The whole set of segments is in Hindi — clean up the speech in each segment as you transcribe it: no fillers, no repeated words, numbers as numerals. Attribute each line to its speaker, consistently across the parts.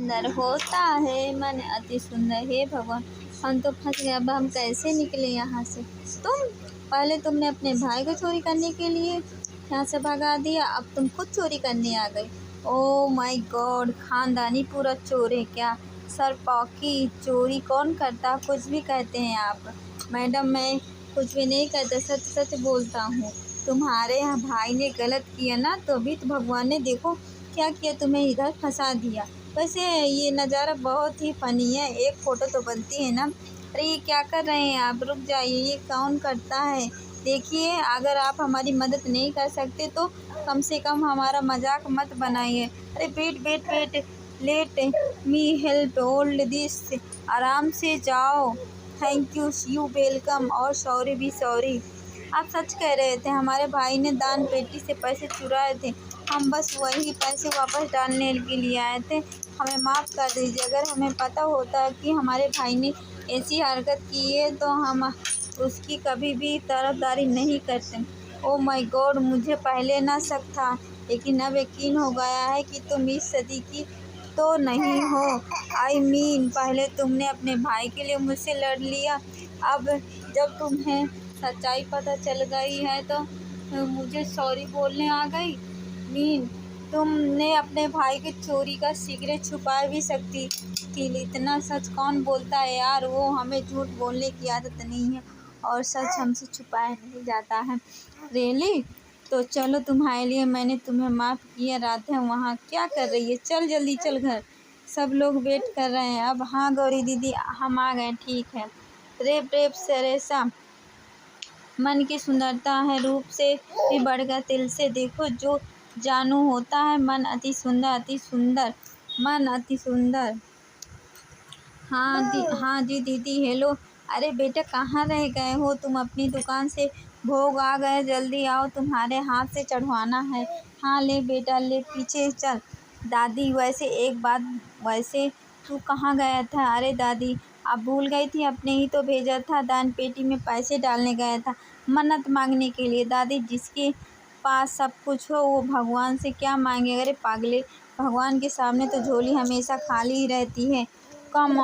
Speaker 1: सुंदर होता है, मन अति सुंदर है भगवान। हम तो फंस गए, अब हम कैसे निकले यहाँ से। पहले तुमने अपने भाई को चोरी करने के लिए यहाँ से भगा दिया, अब तुम खुद चोरी करने आ गई। ओ माय गॉड, खानदानी पूरा चोर है क्या? सरपौकी चोरी कौन करता? कुछ भी कहते हैं आप। मैडम मैं कुछ भी नहीं करता, सच सच बोलता हूँ। तुम्हारे यहाँ भाई ने गलत किया ना, तो भी तो भगवान ने देखो क्या किया, तुम्हें इधर फंसा दिया। वैसे ये नज़ारा बहुत ही फ़नी है, एक फ़ोटो तो बनती है ना। अरे ये क्या कर रहे हैं आप, रुक जाइए, ये कौन करता है? देखिए अगर आप हमारी मदद नहीं कर सकते तो कम से कम हमारा मजाक मत बनाइए। अरे wait wait wait, let me help hold this. आराम से जाओ। थैंक यू वेलकम और सॉरी भी सॉरी। आप सच कह रहे थे, हमारे भाई ने दान पेटी से पैसे चुराए थे, हम बस वही पैसे वापस डालने के लिए आए थे। हमें माफ़ कर दीजिए। अगर हमें पता होता कि हमारे भाई ने ऐसी हरकत की है तो हम उसकी कभी भी तरफदारी नहीं करते। ओह माय गॉड, मुझे पहले ना शक था, लेकिन अब यकीन हो गया है कि तुम इस सदी की तो नहीं हो। आई मीन पहले तुमने अपने भाई के लिए मुझसे लड़ लिया, अब जब तुम्हें सच्चाई पता चल गई है तो मुझे सॉरी बोलने आ गई। मीन तुमने अपने भाई की चोरी का सीक्रेट छुपा भी सकती थी। इतना सच कौन बोलता है यार, वो हमें झूठ बोलने की आदत नहीं है और सच हमसे छुपाया नहीं जाता है। रियली? तो चलो, तुम्हारे लिए मैंने तुम्हें माफ़ किया। राधे वहाँ क्या कर रही है? चल जल्दी चल घर, सब लोग वेट कर रहे हैं। अब हाँ गौरी दीदी, हम आ गए, ठीक है। रेप रेप सरेसा, मन की सुंदरता है रूप से भी बढ़कर तिल से। देखो जो जानू होता है, मन अति सुंदर अति सुंदर, मन अति सुंदर। हाँ जी दीदी, हेलो। अरे बेटा कहाँ रह गए हो तुम? अपनी दुकान से भोग आ गए, जल्दी आओ, तुम्हारे हाथ से चढ़वाना है। हाँ ले बेटा ले, पीछे चल। दादी वैसे एक बात, वैसे तू कहाँ गया था? अरे दादी आप भूल गई थी, अपने ही तो भेजा था, दान पेटी में पैसे डालने गया था, मन्नत मांगने के लिए। दादी जिसके पास सब कुछ हो वो भगवान से क्या मांगे? अरे पागले, भगवान के सामने तो झोली हमेशा खाली ही रहती है। कम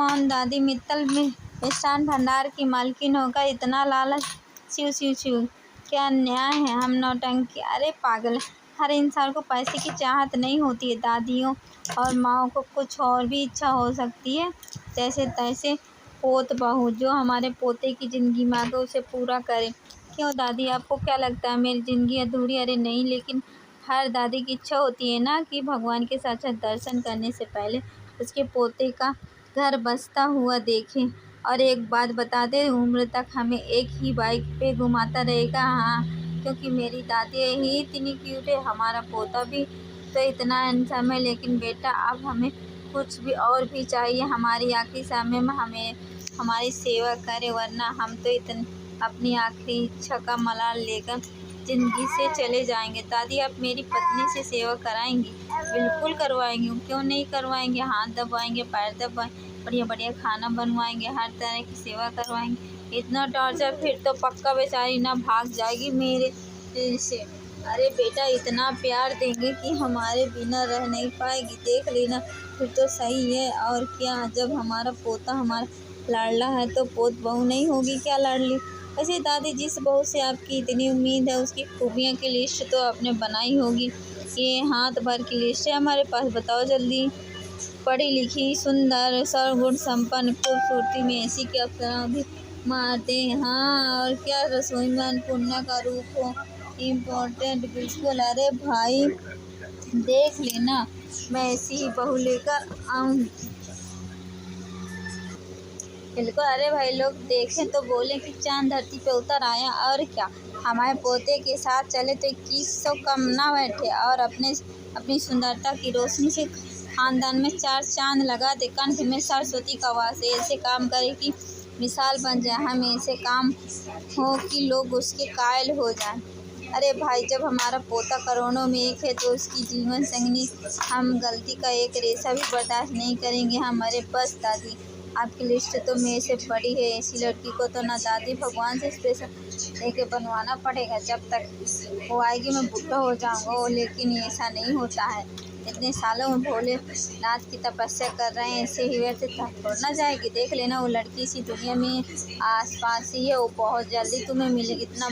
Speaker 1: ऑन दादी, मित्तल में मिष्ठान भंडार की मालकिन होकर इतना लालच? शिव शिव शिव, क्या न्याय है, हम नौटंकी। अरे पागल, हर इंसान को पैसे की चाहत नहीं होती है। दादियों और माँओं को कुछ और भी इच्छा हो सकती है, जैसे तैसे पोत बहू जो हमारे पोते की ज़िंदगी मांगे उसे पूरा करे। क्यों दादी, आपको क्या लगता है मेरी ज़िंदगी अधूरी? अरे नहीं, लेकिन हर दादी की इच्छा होती है ना कि भगवान के साक्षात दर्शन करने से पहले उसके पोते का घर बसता हुआ देखें। और एक बात बता दें, उम्र तक हमें एक ही बाइक पे घुमाता रहेगा। हाँ, क्योंकि मेरी दादी ही इतनी क्यूट है, हमारा पोता भी तो इतना हैंडसम है। लेकिन बेटा अब हमें कुछ भी और भी चाहिए, हमारी आखिरी समय में हमें हमारी सेवा करे, वरना हम तो अपनी आखिरी इच्छा का मलाल लेकर ज़िंदगी से चले जाएंगे। दादी आप मेरी पत्नी से सेवा कराएंगी? बिल्कुल करवाएंगी, क्यों नहीं करवाएंगे। हाथ दबाएंगे, पैर दबाएंगे, बढ़िया बढ़िया खाना बनवाएंगे, हर तरह की सेवा करवाएंगे। इतना टॉर्चर, फिर तो पक्का बेचारी ना भाग जाएगी मेरे दिल से। अरे बेटा इतना प्यार देंगे कि हमारे बिना रह नहीं पाएगी, देख लेना, फिर तो सही है। और क्या, जब हमारा पोता हमारा लाडला है तो पोत बहू नहीं होगी क्या लाडली? वैसे दादी जिस बहू से आपकी इतनी उम्मीद है उसकी खूबियों की लिस्ट तो आपने बनाई होगी। ये हाथ भर की लिस्ट है हमारे पास, बताओ जल्दी। पढ़ी लिखी, सुंदर, सर्वगुण संपन्न, खूबसूरती में ऐसी कि अप्सरा भी मारते हैं। हाँ और क्या, रसोई में अन्नपूर्णा का रूप हो, इम्पोर्टेंट, बिल्कुल। अरे भाई देख लेना, मैं ऐसी ही बहू लेकर आऊँगी, बिल्कुल। अरे भाई लोग देखें तो बोले कि चांद धरती पे उतर आया। और क्या, हमारे पोते के साथ चले तो 2100 कम ना बैठे, और अपनी सुंदरता की रोशनी से खानदान में 4 चांद लगा दे। कंठ में सरस्वती का वास, ऐसे काम करे कि मिसाल बन जाए, हम ऐसे काम हो कि लोग उसके कायल हो जाएं। अरे भाई जब हमारा पोता करोड़ों में एक है तो उसकी जीवन संगनी हम गलती का एक रेशा भी बर्दाश्त नहीं करेंगे। हमारे बस दादी आपकी लिस्ट तो मेरे से बड़ी है। ऐसी लड़की को तो ना दादी भगवान से स्पेशल लेके बनवाना पड़ेगा। जब तक वो आएगी मैं बूढ़ा हो जाऊंगा। लेकिन ऐसा नहीं होता है। इतने सालों में भोलेनाथ की तपस्या कर रहे हैं, ऐसे ही वैसे थोड़ा ना जाएगी। देख लेना, वो लड़की इसी दुनिया में आस पास ही है, वो बहुत जल्दी तुम्हें मिलेगी। इतना